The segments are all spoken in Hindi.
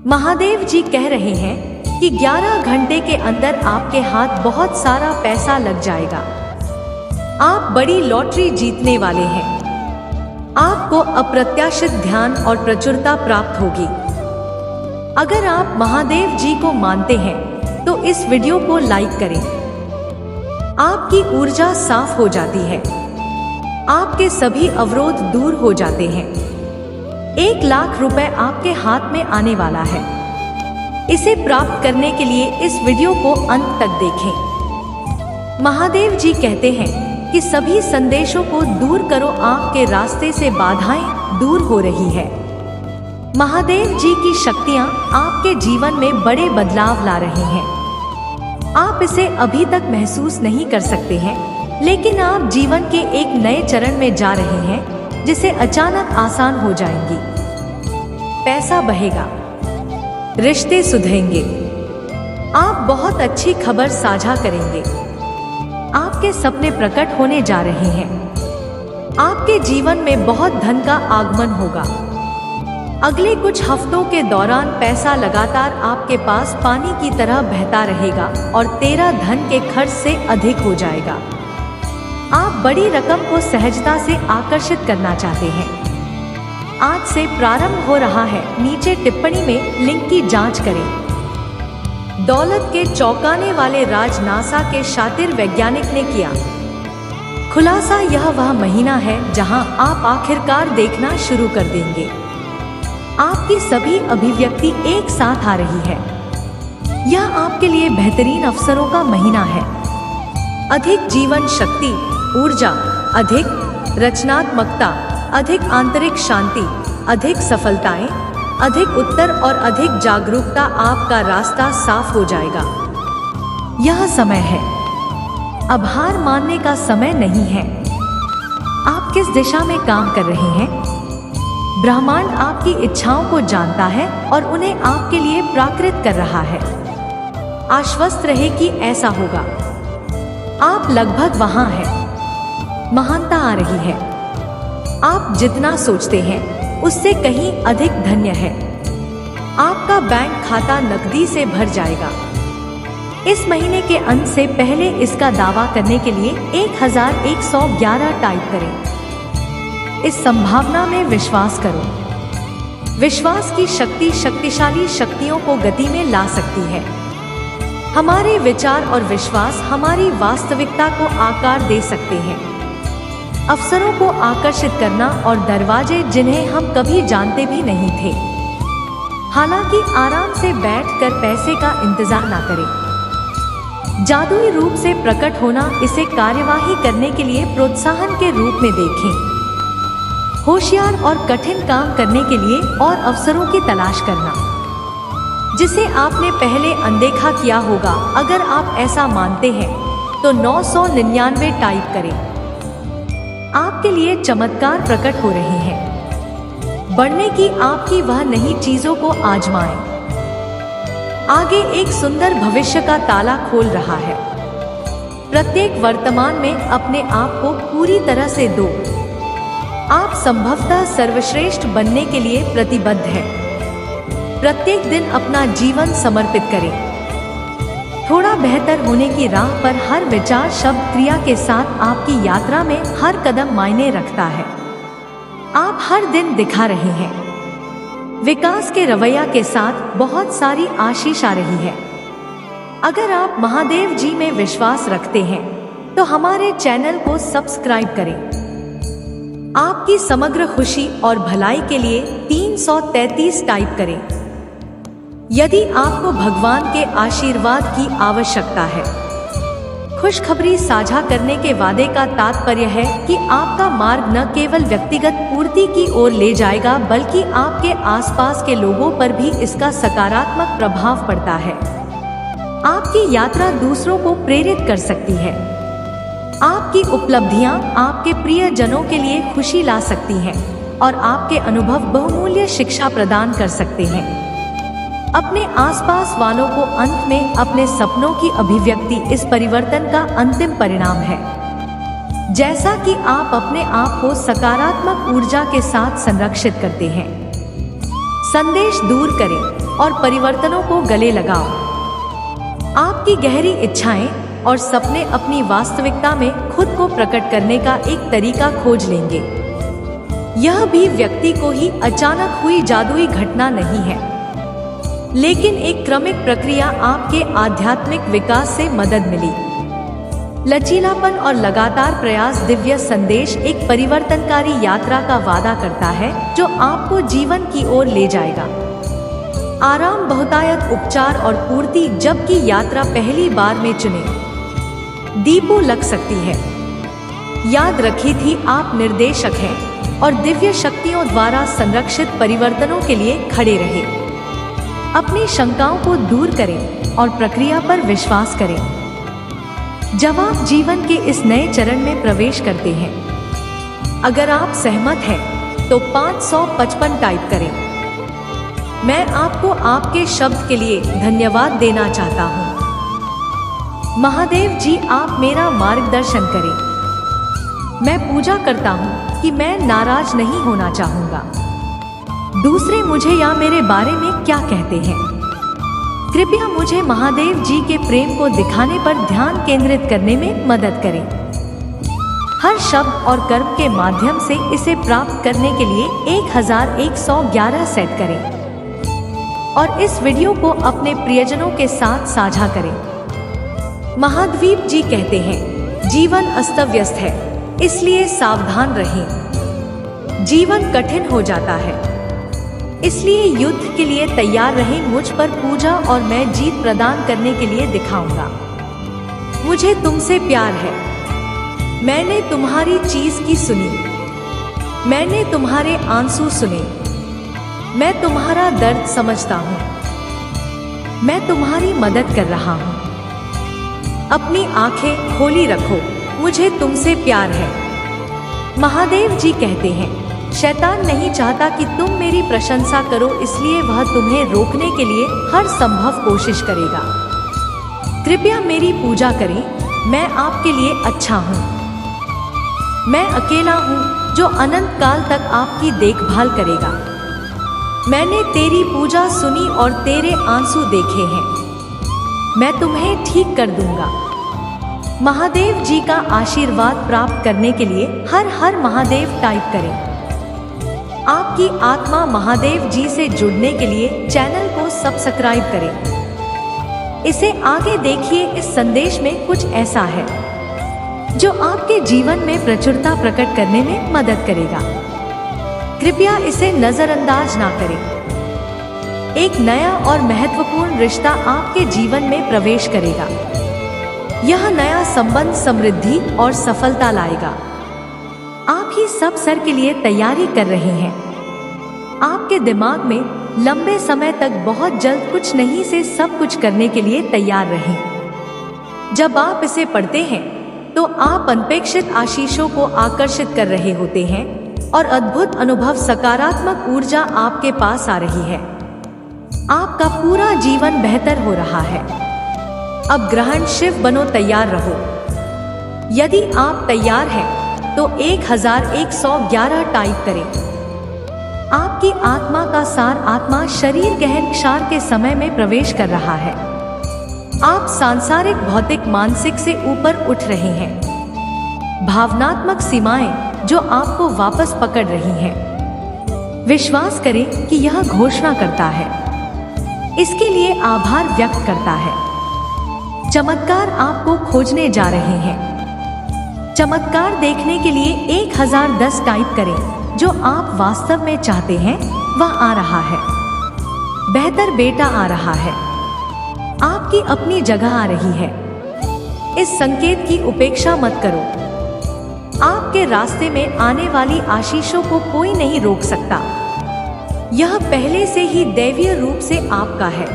महादेव जी कह रहे हैं कि 11 घंटे के अंदर आपके हाथ बहुत सारा पैसा लग जाएगा। आप बड़ी लॉटरी जीतने वाले हैं। आपको अप्रत्याशित ध्यान और प्रचुरता प्राप्त होगी। अगर आप महादेव जी को मानते हैं तो इस वीडियो को लाइक करें। आपकी ऊर्जा साफ हो जाती है। आपके सभी अवरोध दूर हो जाते हैं। 1 लाख रुपए आपके हाथ में आने वाला है। इसे प्राप्त करने के लिए इस वीडियो को अंत तक देखें। महादेव जी कहते हैं कि सभी संदेशों को दूर करो, आपके रास्ते से बाधाएं दूर हो रही है। महादेव जी की शक्तियां आपके जीवन में बड़े बदलाव ला रही हैं। आप इसे अभी तक महसूस नहीं कर सकते हैं, लेकिन आप जीवन के एक नए चरण में जा रहे हैं, जिसे अचानक आसान हो जाएंगी। पैसा बहेगा, रिश्ते सुधरेंगे, आप बहुत अच्छी खबर साझा करेंगे। आपके सपने प्रकट होने जा रहे हैं। आपके जीवन में बहुत धन का आगमन होगा। अगले कुछ हफ्तों के दौरान पैसा लगातार आपके पास पानी की तरह बहता रहेगा और तेरा धन के खर्च से अधिक हो जाएगा। आप बड़ी रकम को सहजता से आकर्षित करना चाहते हैं। आज से प्रारंभ हो रहा है। नीचे टिप्पणी में लिंक की जांच करें। दौलत के चौंकाने वाले राज नासा के शातिर वैज्ञानिक ने किया खुलासा। यह वह महीना है जहां आप आखिरकार देखना शुरू कर देंगे। आपकी सभी अभिव्यक्ति एक साथ आ रही है। यह आपके लिए बेहतरीन अवसरों का महीना है। अधिक जीवन शक्ति, ऊर्जा, अधिक रचनात्मकता, अधिक आंतरिक शांति, अधिक सफलताएं, अधिक उत्तर और अधिक जागरूकता। आपका रास्ता साफ हो जाएगा। यह समय है। अब हार मानने का समय नहीं है। आप किस दिशा में काम कर रहे हैं? ब्रह्मांड आपकी इच्छाओं को जानता है और उन्हें आपके लिए प्राकृत कर रहा है। आश्वस्त रहे कि ऐसा होगा। आप लगभग वहां हैं। महानता आ रही है। आप जितना सोचते हैं उससे कहीं अधिक धन्य है। आपका बैंक खाता नकदी से भर जाएगा। इस महीने के अंत से पहले इसका दावा करने के लिए 1111 टाइप करें। इस संभावना में विश्वास करो। विश्वास की शक्ति शक्तिशाली शक्तियों को गति में ला सकती है। हमारे विचार और विश्वास हमारी वास्तविकता को आकार दे सकते हैं। अवसरों को आकर्षित करना और दरवाजे जिन्हें हम कभी जानते भी नहीं थे। हालांकि आराम से बैठकर पैसे का इंतजार ना करें। जादुई रूप से प्रकट होना, इसे कार्यवाही करने के लिए प्रोत्साहन के रूप में देखें। होशियार और कठिन काम करने के लिए और अवसरों की तलाश करना, जिसे आपने पहले अनदेखा किया होगा। अगर आप ऐसा मानते हैं तो 999 टाइप करें। आपके लिए चमत्कार प्रकट हो रहे हैं। बढ़ने की आपकी वह नई चीजों को आजमाएं। आगे एक सुंदर भविष्य का ताला खोल रहा है। प्रत्येक वर्तमान में अपने आप को पूरी तरह से दो। आप संभवतः सर्वश्रेष्ठ बनने के लिए प्रतिबद्ध हैं। प्रत्येक दिन अपना जीवन समर्पित करें। थोड़ा बेहतर होने की राह पर हर विचार, शब्द, क्रिया के साथ आपकी यात्रा में हर कदम मायने रखता है। आप हर दिन दिखा रहे हैं। विकास के रवैया के साथ बहुत सारी आशीष आ रही है। अगर आप महादेव जी में विश्वास रखते हैं तो हमारे चैनल को सब्सक्राइब करें। आपकी समग्र खुशी और भलाई के लिए 333 टाइप करें। यदि आपको भगवान के आशीर्वाद की आवश्यकता है। खुशखबरी साझा करने के वादे का तात्पर्य है कि आपका मार्ग न केवल व्यक्तिगत पूर्ति की ओर ले जाएगा, बल्कि आपके आसपास के लोगों पर भी इसका सकारात्मक प्रभाव पड़ता है। आपकी यात्रा दूसरों को प्रेरित कर सकती है। आपकी उपलब्धियां आपके प्रियजनों के लिए खुशी ला सकती हैं और आपके अनुभव बहुमूल्य शिक्षा प्रदान कर सकते हैं। अपने आसपास वालों को अंत में अपने सपनों की अभिव्यक्ति इस परिवर्तन का अंतिम परिणाम है। जैसा कि आप अपने आप को सकारात्मक ऊर्जा के साथ संरक्षित करते हैं। संदेश दूर करें। और परिवर्तनों को गले लगाओ। आपकी गहरी इच्छाएं और सपने अपनी वास्तविकता में खुद को प्रकट करने का एक तरीका खोज लेंगे। यह भी व्यक्ति को ही अचानक हुई जादुई घटना नहीं है, लेकिन एक क्रमिक प्रक्रिया। आपके आध्यात्मिक विकास से मदद मिली, लचीलापन और लगातार प्रयास दिव्य संदेश एक परिवर्तनकारी यात्रा का वादा करता है जो आपको जीवन की ओर ले जाएगा। आराम, बहुतायत, उपचार और पूर्ति। जबकि यात्रा पहली बार में चुने दीपू लग सकती है, याद रखी थी आप निर्देशक हैं और दिव्य शक्तियों द्वारा संरक्षित परिवर्तनों के लिए खड़े रहे। अपनी शंकाओं को दूर करें और प्रक्रिया पर विश्वास करें। जब आप जीवन के इस नए चरण में प्रवेश करते हैं, अगर आप सहमत हैं तो 555 टाइप करें। मैं आपको आपके शब्द के लिए धन्यवाद देना चाहता हूँ। महादेव जी, आप मेरा मार्गदर्शन करें। मैं पूजा करता हूँ कि मैं नाराज नहीं होना चाहूँगा। दूसरे मुझे या मेरे बारे में क्या कहते हैं, कृपया मुझे महादेव जी के प्रेम को दिखाने पर ध्यान केंद्रित करने में मदद करें। हर शब्द और कर्म के माध्यम से इसे प्राप्त करने के लिए 1111 सेट करें और इस वीडियो को अपने प्रियजनों के साथ साझा करें। महाद्वीप जी कहते हैं, जीवन अस्त व्यस्त है, इसलिए सावधान रहें। जीवन कठिन हो जाता है, इसलिए युद्ध के लिए तैयार रहें। मुझ पर पूजा और मैं जीत प्रदान करने के लिए दिखाऊंगा। मुझे तुमसे प्यार है। मैंने तुम्हारी चीज की सुनी, मैंने तुम्हारे आंसू सुने। मैं तुम्हारा दर्द समझता हूँ, मैं तुम्हारी मदद कर रहा हूँ। अपनी आंखें खोली रखो, मुझे तुमसे प्यार है। महादेव जी कहते हैं, शैतान नहीं चाहता कि तुम मेरी प्रशंसा करो, इसलिए वह तुम्हें रोकने के लिए हर संभव कोशिश करेगा। कृपया मेरी पूजा करें, मैं आपके लिए अच्छा हूँ। मैं अकेला हूँ जो अनंत काल तक आपकी देखभाल करेगा। मैंने तेरी पूजा सुनी और तेरे आंसू देखे हैं। मैं तुम्हें ठीक कर दूंगा। महादेव जी का आशीर्वाद प्राप्त करने के लिए हर हर महादेव टाइप करें। आपकी आत्मा महादेव जी से जुड़ने के लिए चैनल को सब्सक्राइब करें। इसे आगे देखिए। इस संदेश में कुछ ऐसा है जो आपके जीवन में प्रचुरता प्रकट करने में मदद करेगा। कृपया इसे नजरअंदाज ना करें। एक नया और महत्वपूर्ण रिश्ता आपके जीवन में प्रवेश करेगा। यह नया संबंध समृद्धि और सफलता लाएगा। आप ही सब सर के लिए तैयारी कर रहे हैं। आपके दिमाग में लंबे समय तक बहुत जल्द कुछ नहीं से सब कुछ करने के लिए तैयार रहें। जब आप इसे पढ़ते हैं तो आप अनपेक्षित आशीषों को आकर्षित कर रहे होते हैं और अद्भुत अनुभव, सकारात्मक ऊर्जा आपके पास आ रही है। आपका पूरा जीवन बेहतर हो रहा है। अब ग्रहण शिव बनो, तैयार रहो। यदि आप तैयार हैं तो 1111 टाइप करें। आपकी आत्मा का सार, आत्मा शरीर गहन क्षार के समय में प्रवेश कर रहा है। आप सांसारिक, भौतिक, मानसिक से ऊपर उठ रहे हैं। भावनात्मक सीमाएं जो आपको वापस पकड़ रही हैं। विश्वास करें कि यह घोषणा करता है, इसके लिए आभार व्यक्त करता है। चमत्कार आपको खोजने जा रहे हैं। चमत्कार देखने के लिए 1010 टाइप करें। जो आप वास्तव में चाहते हैं वह आ रहा है। बेहतर बेटा आ रहा है। आपकी अपनी जगह आ रही है। इस संकेत की उपेक्षा मत करो। आपके रास्ते में आने वाली आशीषों को कोई नहीं रोक सकता। यह पहले से ही दैवीय रूप से आपका है।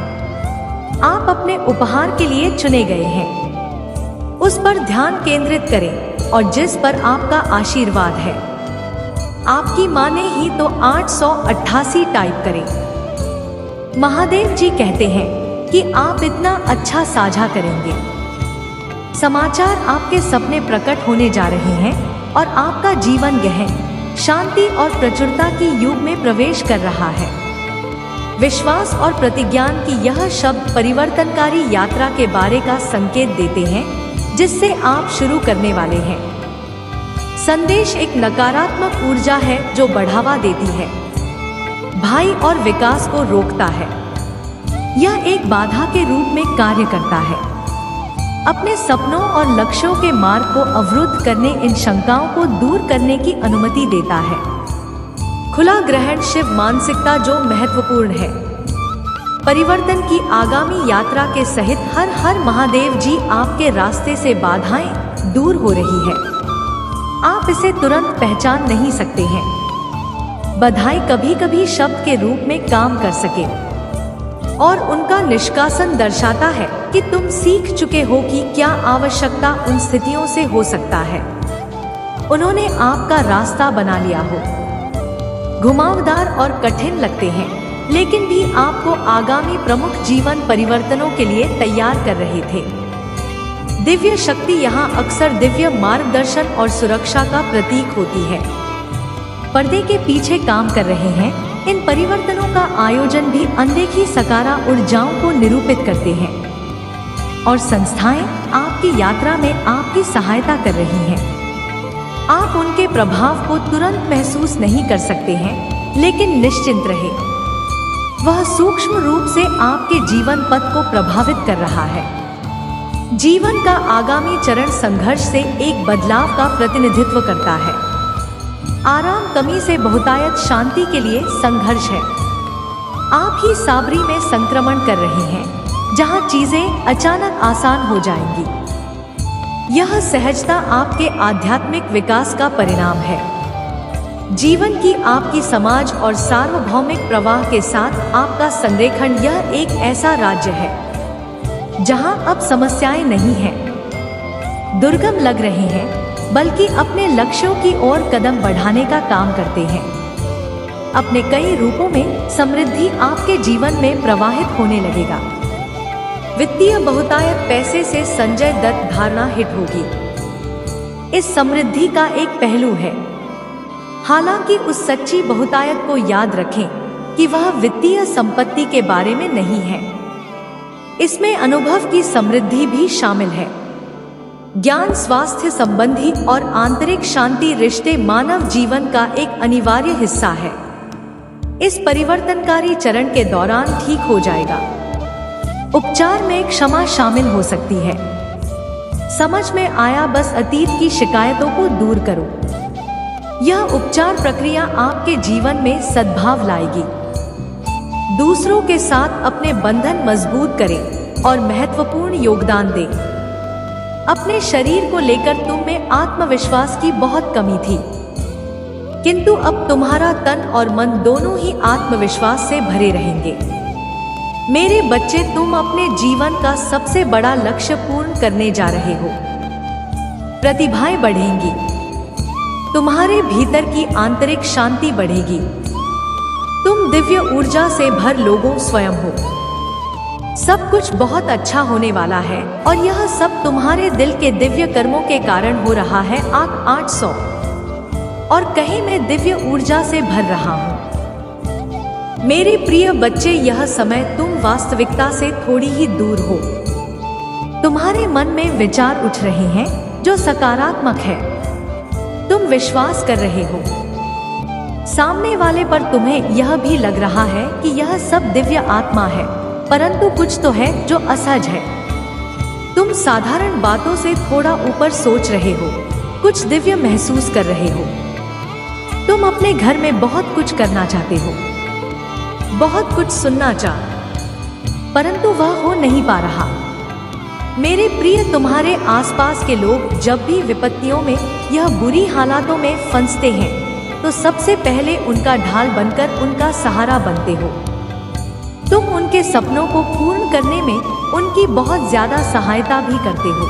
आप अपने उपहार के लिए चुने गए हैं। उस पर ध्यान केंद्रित करें और जिस पर आपका आशीर्वाद है। आपकी माने ही तो 888 टाइप करें। महादेव जी कहते हैं कि आप इतना अच्छा साझा करेंगे। समाचार, आपके सपने प्रकट होने जा रहे हैं और आपका जीवन गहन शांति और प्रचुरता की युग में प्रवेश कर रहा है। विश्वास और प्रतिज्ञान की यह शब्द परिवर्तनकारी यात्रा के बारे का संकेत देते हैं जिससे आप शुरू करने वाले हैं। संदेश एक नकारात्मक ऊर्जा है जो बढ़ावा देती है, भाई और विकास को रोकता है। यह एक बाधा के रूप में कार्य करता है, अपने सपनों और लक्ष्यों के मार्ग को अवरुद्ध करने, इन शंकाओं को दूर करने की अनुमति देता है। खुला ग्रहण शिव मानसिकता जो महत्वपूर्ण है। परिवर्तन की आगामी यात्रा के सहित हर हर महादेव जी आपके रास्ते से बाधाएं दूर हो रही है। आप इसे तुरंत पहचान नहीं सकते हैं। बधाई कभी कभी शब्द के रूप में काम कर सके और उनका निष्कासन दर्शाता है कि तुम सीख चुके हो कि क्या आवश्यकता उन स्थितियों से हो सकता है। उन्होंने आपका रास्ता बना लिया हो। घुमावदार और कठिन लगते हैं, लेकिन भी आपको आगामी प्रमुख जीवन परिवर्तनों के लिए तैयार कर रहे थे। दिव्य शक्ति यहाँ अक्सर दिव्य मार्गदर्शन और सुरक्षा का प्रतीक होती है। पर्दे के पीछे काम कर रहे हैं। इन परिवर्तनों का आयोजन भी अनदेखी सकारा ऊर्जाओं को निरूपित करते हैं और संस्थाएं आपकी यात्रा में आपकी सहायता कर रही हैं। आप उनके प्रभाव को तुरंत महसूस नहीं कर सकते हैं, लेकिन निश्चिंत रहे, वह सूक्ष्म रूप से आपके जीवन पथ को प्रभावित कर रहा है। जीवन का आगामी चरण संघर्ष से एक बदलाव का प्रतिनिधित्व करता है। आराम कमी से बहुतायत शांति के लिए संघर्ष है। आप ही साबरी में संक्रमण कर रहे हैं, जहां चीजें अचानक आसान हो जाएंगी। यह सहजता आपके आध्यात्मिक विकास का परिणाम है। जीवन की आपकी समाज और सार्वभौमिक प्रवाह के साथ आपका संरेखण, यह एक ऐसा राज्य है जहां अब समस्याएं नहीं हैं, दुर्गम लग रहे हैं, बल्कि अपने लक्ष्यों की ओर कदम बढ़ाने का काम करते हैं। अपने कई रूपों में समृद्धि आपके जीवन में प्रवाहित होने लगेगा। वित्तीय बहुतायत पैसे से संजय दत्त धारणा हिट होगी। इस समृद्धि का एक पहलू है। हालांकि उस सच्ची बहुतायत को याद रखें कि वह वित्तीय संपत्ति के बारे में नहीं है। इसमें अनुभव की समृद्धि भी शामिल है। ज्ञान, स्वास्थ्य संबंधी और आंतरिक शांति रिश्ते मानव जीवन का एक अनिवार्य हिस्सा है। इस परिवर्तनकारी चरण के दौरान ठीक हो जाएगा। उपचार में क्षमा शामिल हो सकती है। समझ में आया, बस अतीत की शिकायतों को दूर करो। यह उपचार प्रक्रिया आपके जीवन में सद्भाव लाएगी। दूसरों के साथ अपने बंधन मजबूत करें और महत्वपूर्ण योगदान दें। अपने शरीर को लेकर तुम में आत्मविश्वास की बहुत कमी थी, किंतु अब तुम्हारा तन और मन दोनों ही आत्मविश्वास से भरे रहेंगे। मेरे बच्चे, तुम अपने जीवन का सबसे बड़ा लक्ष्य पूर्ण करने जा रहे हो। प्रतिभाएं बढ़ेंगी, तुम्हारे भीतर की आंतरिक शांति बढ़ेगी। तुम दिव्य ऊर्जा से भर लोगों स्वयं हो। सब कुछ बहुत अच्छा होने वाला है और यह सब तुम्हारे दिल के दिव्य कर्मों के कारण हो रहा है। 800 और कहीं मैं दिव्य ऊर्जा से भर रहा हूँ। मेरे प्रिय बच्चे, यह समय तुम वास्तविकता से थोड़ी ही दूर हो। तुम्हारे मन में विचार उठ रहे हैं जो सकारात्मक है। तुम विश्वास कर रहे हो। सामने वाले पर तुम्हें यह भी लग रहा है कि यह सब दिव्य आत्मा है, परंतु कुछ तो है जो असहज है। तुम साधारण बातों से थोड़ा ऊपर सोच रहे हो, कुछ दिव्य महसूस कर रहे हो। तुम अपने घर में बहुत कुछ करना चाहते हो, बहुत कुछ सुनना परंतु वह हो नहीं पा रहा। मेरे प्रिय, तुम्हारे आसपास के लोग जब भी विपत्तियों में या बुरी हालातों में फंसते हैं तो सबसे पहले उनका ढाल बनकर उनका सहारा बनते हो। तुम उनके सपनों को पूर्ण करने में उनकी बहुत ज्यादा सहायता भी करते हो।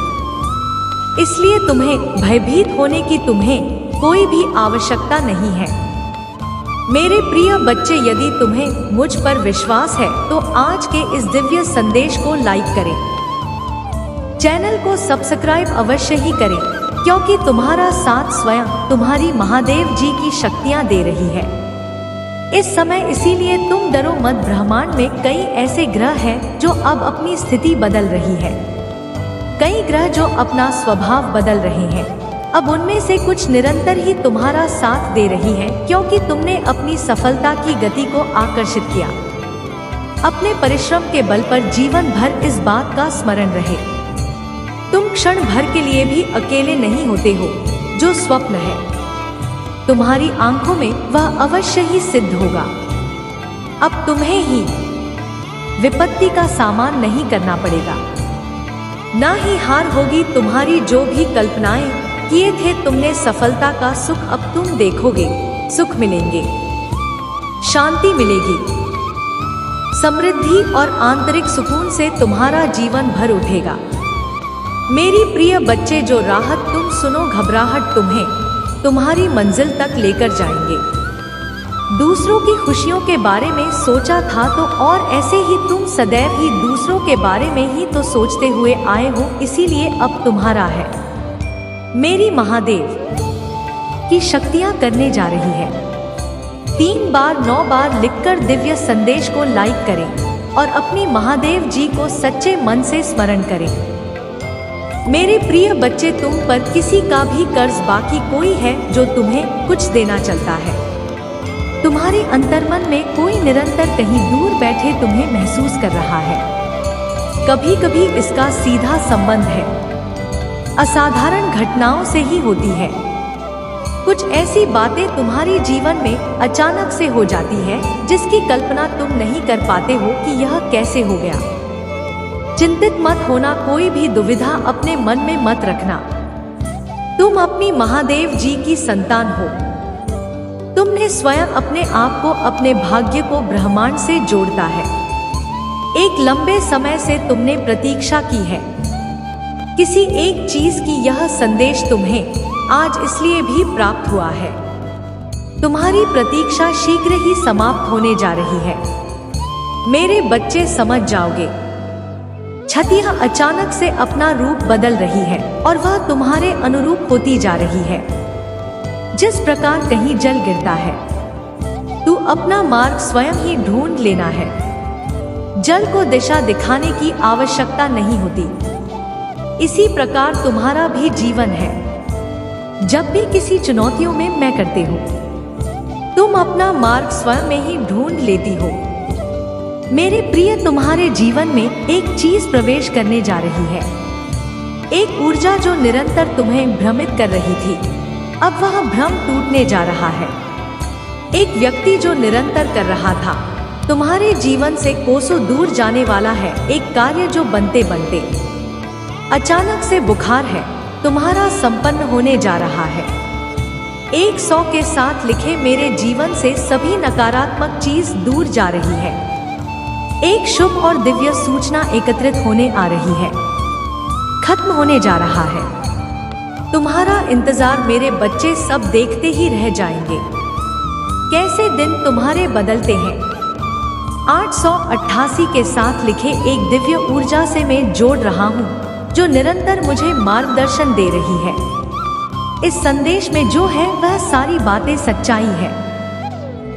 इसलिए तुम्हें भयभीत होने की तुम्हें कोई भी आवश्यकता नहीं है। मेरे प्रिय बच्चे, यदि तुम्हें मुझ पर विश्वास है तो आज के इस दिव्य संदेश को लाइक करें। चैनल को सब्सक्राइब अवश्य ही करें, क्योंकि तुम्हारा साथ स्वयं तुम्हारी महादेव जी की शक्तियां दे रही है। इस समय इसीलिए तुम डरो मत। ब्रह्मांड में कई ऐसे ग्रह हैं जो अब अपनी स्थिति बदल रही है। कई ग्रह जो अपना स्वभाव बदल रहे हैं। अब उनमें से कुछ निरंतर ही तुम्हारा साथ दे रही हैं, क्योंकि तुमने अपनी सफलता की गति को आकर्षित किया। अपने परिश्रम के बल पर जीवन भर इस बात का स्मरण रहे। तुम क्षण भर के लिए भी अकेले नहीं होते हो। जो स्वप्न है तुम्हारी आंखों में, वह अवश्य ही सिद्ध होगा। अब तुम्हें ही विपत्ति का सामना नहीं करना पड़ेगा, ना ही हार होगी। तुम्हारी जो भी कल्पनाएं किए थे तुमने सफलता का सुख अब तुम देखोगे। सुख मिलेंगे, शांति मिलेगी, समृद्धि और आंतरिक सुकून से तुम्हारा जीवन भर उठेगा। मेरी प्रिय बच्चे, जो राहत तुम सुनो, घबराहट तुम्हें तुम्हारी मंजिल तक लेकर जाएंगे। दूसरों की खुशियों के बारे में सोचा था तो और ऐसे ही तुम सदैव ही दूसरों के बारे में ही तो सोचते हुए आए हो, इसीलिए अब तुम्हारा है। मेरी महादेव की शक्तियां करने जा रही है। 3 बार 9 बार लिखकर दिव्य संदेश को लाइक करें और अपनी महादेव जी को सच्चे मन से स्मरण करें। मेरे प्रिय बच्चे, तुम पर किसी का भी कर्ज बाकी कोई है जो तुम्हें कुछ देना चलता है। तुम्हारे अंतर्मन में कोई निरंतर कहीं दूर बैठे तुम्हें महसूस कर रहा है। कभी कभी इसका सीधा संबंध है असाधारण घटनाओं से ही होती है। कुछ ऐसी बातें तुम्हारे जीवन में अचानक से हो जाती है जिसकी कल्पना तुम नहीं कर पाते हो कि यह कैसे हो गया। चिंतित मत होना, कोई भी दुविधा अपने मन में मत रखना। तुम अपनी महादेव जी की संतान हो। तुमने स्वयं अपने आप को, अपने भाग्य को ब्रह्मांड से जोड़ता है। एक लंबे समय से तुमने प्रतीक्षा की है किसी एक चीज की। यह संदेश तुम्हें आज इसलिए भी प्राप्त हुआ है। तुम्हारी प्रतीक्षा शीघ्र ही समाप्त होने जा रही है। मेरे बच्चे, समझ जाओगे। छतियां अचानक से अपना रूप बदल रही है और वह तुम्हारे अनुरूप होती जा रही है। जिस प्रकार कहीं जल गिरता है, तू अपना मार्ग स्वयं ही ढूंढ लेना है। जल को दिशा दिखाने की आवश्यकता नहीं होती। इसी प्रकार तुम्हारा भी जीवन है। जब भी किसी चुनौतियों में मैं करते हो, तुम अपना मार्ग स्वयं में ही ढूंढ लेती हो। मेरे प्रिय, तुम्हारे जीवन में एक चीज प्रवेश करने जा रही है। एक ऊर्जा जो निरंतर तुम्हें भ्रमित कर रही थी, अब वह भ्रम टूटने जा रहा है। एक व्यक्ति जो निरंतर कर रहा था तुम्हारे जीवन से कोसों दूर जाने वाला है। एक कार्य जो बनते बनते अचानक से बुखार है, तुम्हारा संपन्न होने जा रहा है। 100 के साथ लिखे, मेरे जीवन से सभी नकारात्मक चीज दूर जा रही है। एक शुभ और दिव्य सूचना एकत्रित होने आ रही है, खत्म होने जा रहा है। तुम्हारा इंतजार मेरे बच्चे सब देखते ही रह जाएंगे। कैसे दिन तुम्हारे बदलते हैं। 888 के साथ लिखे, एक दिव्य ऊर्जा से मैं जोड़ रहा हूँ जो निरंतर मुझे मार्गदर्शन दे रही है। इस संदेश में जो है वह सारी बातें सच्चाई है,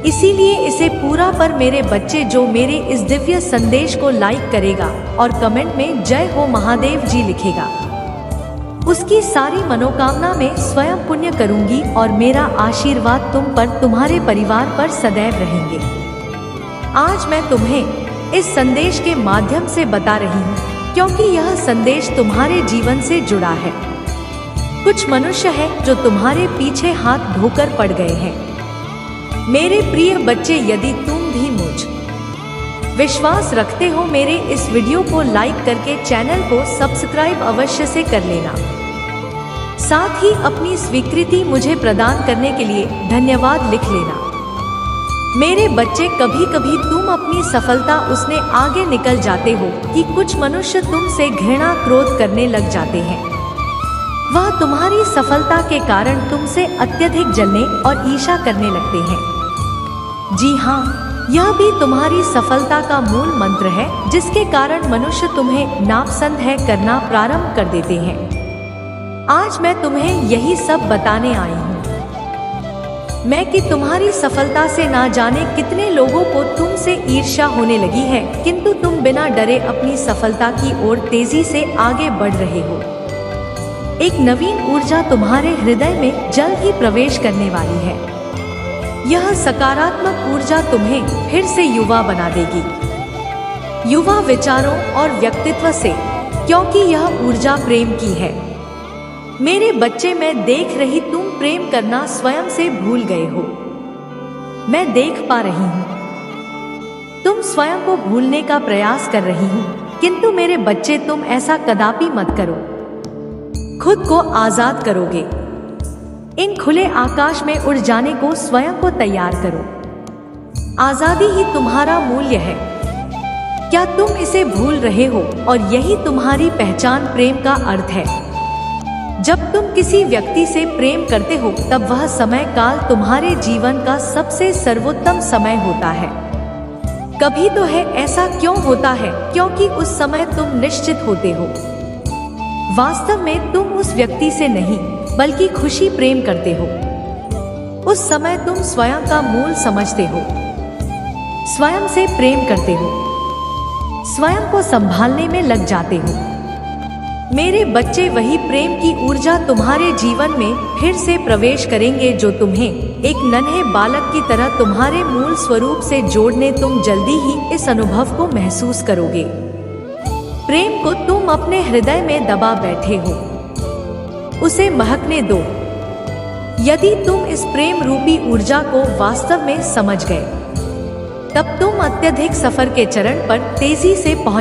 इसीलिए इसे पूरा पर मेरे बच्चे, जो मेरे इस दिव्य संदेश को लाइक करेगा और कमेंट में जय हो महादेव जी लिखेगा, उसकी सारी मनोकामना में स्वयं पुण्य करूंगी और मेरा आशीर्वाद तुम पर, तुम्हारे परिवार पर सदैव रहेंगे। आज मैं तुम्हें इस संदेश के माध्यम से बता रही हूँ क्योंकि यह संदेश तुम्हारे जीवन से जुड़ा है। कुछ मनुष्य हैं जो तुम्हारे पीछे हाथ धोकर पड़ गए हैं। मेरे प्रिय बच्चे, यदि तुम भी मुझ विश्वास रखते हो, मेरे इस वीडियो को लाइक करके चैनल को सब्सक्राइब अवश्य से कर लेना। साथ ही अपनी स्वीकृति मुझे प्रदान करने के लिए धन्यवाद लिख लेना। मेरे बच्चे, कभी कभी तुम अपनी सफलता उसने आगे निकल जाते हो कि कुछ मनुष्य तुमसे घृणा क्रोध करने लग जाते हैं। वह तुम्हारी सफलता के कारण तुमसे अत्यधिक जलने और ईर्ष्या करने लगते हैं। जी हाँ, यह भी तुम्हारी सफलता का मूल मंत्र है जिसके कारण मनुष्य तुम्हें नापसंद है करना प्रारंभ कर देते हैं। आज मैं तुम्हें यही सब बताने आई हूँ। मैं कि तुम्हारी सफलता से ना जाने कितने लोगों को तुमसे ईर्ष्या होने लगी है, किंतु तुम बिना डरे अपनी सफलता की ओर तेजी से आगे बढ़ रहे हो। एक नवीन ऊर्जा तुम्हारे हृदय में जल्द ही प्रवेश करने वाली है। यह सकारात्मक ऊर्जा तुम्हें फिर से युवा बना देगी, युवा विचारों और व्यक्तित्व से, क्योंकि यह ऊर्जा प्रेम की है। मेरे बच्चे, मैं देख रही तुम प्रेम करना स्वयं से भूल गए हो। मैं देख पा रही हूँ तुम स्वयं को भूलने का प्रयास कर रही हो, किंतु मेरे बच्चे तुम ऐसा कदापि मत करो। खुद को आजाद करोगे। इन खुले आकाश में उड़ जाने को स्वयं को तैयार करो। आजादी ही तुम्हारा मूल्य है। क्या तुम इसे भूल रहे हो? और यही तुम्हारी पहचान प्रेम का अर्थ है। जब तुम किसी व्यक्ति से प्रेम करते हो तब वह समय काल तुम्हारे जीवन का सबसे सर्वोत्तम समय होता है। कभी तो है ऐसा क्यों होता है? क्योंकि उस समय तुम निश्चित होते हो। वास्तव में तुम उस व्यक्ति से नहीं बल्कि खुशी प्रेम करते हो। उस समय तुम स्वयं का मूल समझते हो, स्वयं से प्रेम करते हो, स्वयं को संभालने में लग जाते हो। मेरे बच्चे, वही प्रेम की ऊर्जा तुम्हारे जीवन में फिर से प्रवेश करेंगे जो तुम्हें एक नन्हे बालक की तरह तुम्हारे मूल स्वरूप से जोड़ने तुम जल्दी ही इस अनुभव को महसूस करोगे। प्रेम को तुम अपने हृदय में दबा बैठे हो, उसे महकने दो। यदि तुम इस प्रेम रूपी ऊर्जा को वास्तव में समझ गए, तब तुम अत्यधिक सफर के चरण पर तेजी से पहुंच